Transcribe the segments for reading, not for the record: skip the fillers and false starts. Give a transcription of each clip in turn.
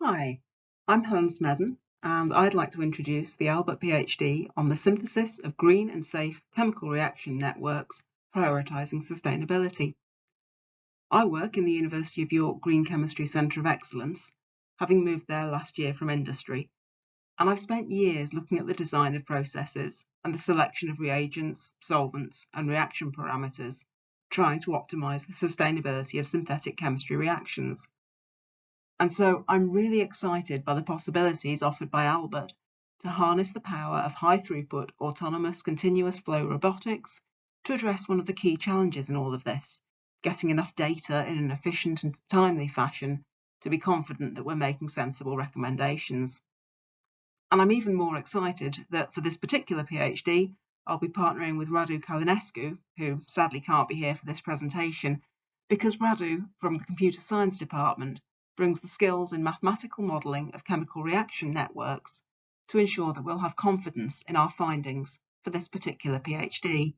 Hi, I'm Helen Snedden, and I'd like to introduce the Albert PhD on the synthesis of green and safe chemical reaction networks, prioritising sustainability. I work in the University of York Green Chemistry Centre of Excellence, having moved there last year from industry, and I've spent years looking at the design of processes and the selection of reagents, solvents, and reaction parameters, trying to optimise the sustainability of synthetic chemistry reactions. And so I'm really excited by the possibilities offered by Albert to harness the power of high-throughput autonomous continuous flow robotics to address one of the key challenges in all of this, getting enough data in an efficient and timely fashion to be confident that we're making sensible recommendations. And I'm even more excited that for this particular PhD, I'll be partnering with Radu Calinescu, who sadly can't be here for this presentation, because Radu, from the Computer Science Department, brings the skills in mathematical modelling of chemical reaction networks to ensure that we'll have confidence in our findings for this particular PhD.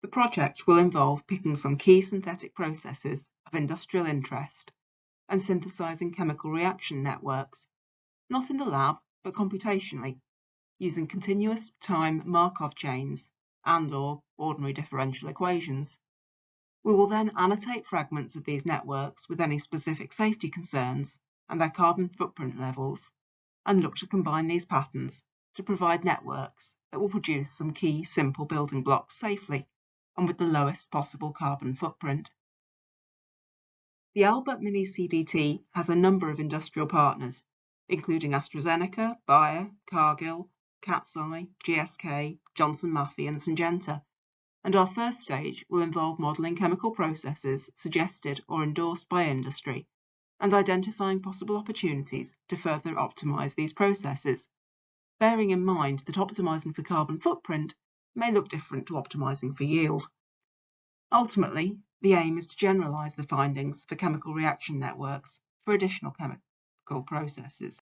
The project will involve picking some key synthetic processes of industrial interest and synthesizing chemical reaction networks, not in the lab, but computationally, using continuous time Markov chains and/or ordinary differential equations. We will then annotate fragments of these networks with any specific safety concerns and their carbon footprint levels, and look to combine these patterns to provide networks that will produce some key simple building blocks safely and with the lowest possible carbon footprint. The Albert Mini CDT has a number of industrial partners, including AstraZeneca, Bayer, Cargill, Cat's-Eye, GSK, Johnson Matthey and Syngenta, and our first stage will involve modelling chemical processes suggested or endorsed by industry and identifying possible opportunities to further optimise these processes, bearing in mind that optimising for carbon footprint may look different to optimising for yield. Ultimately, the aim is to generalise the findings for chemical reaction networks for additional chemical processes.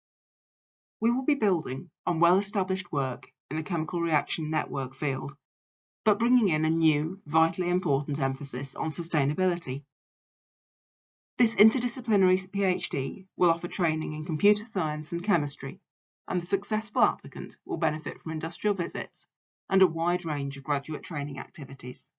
We will be building on well-established work in the chemical reaction network field, but bringing in a new, vitally important emphasis on sustainability. This interdisciplinary PhD will offer training in computer science and chemistry, and the successful applicant will benefit from industrial visits and a wide range of graduate training activities.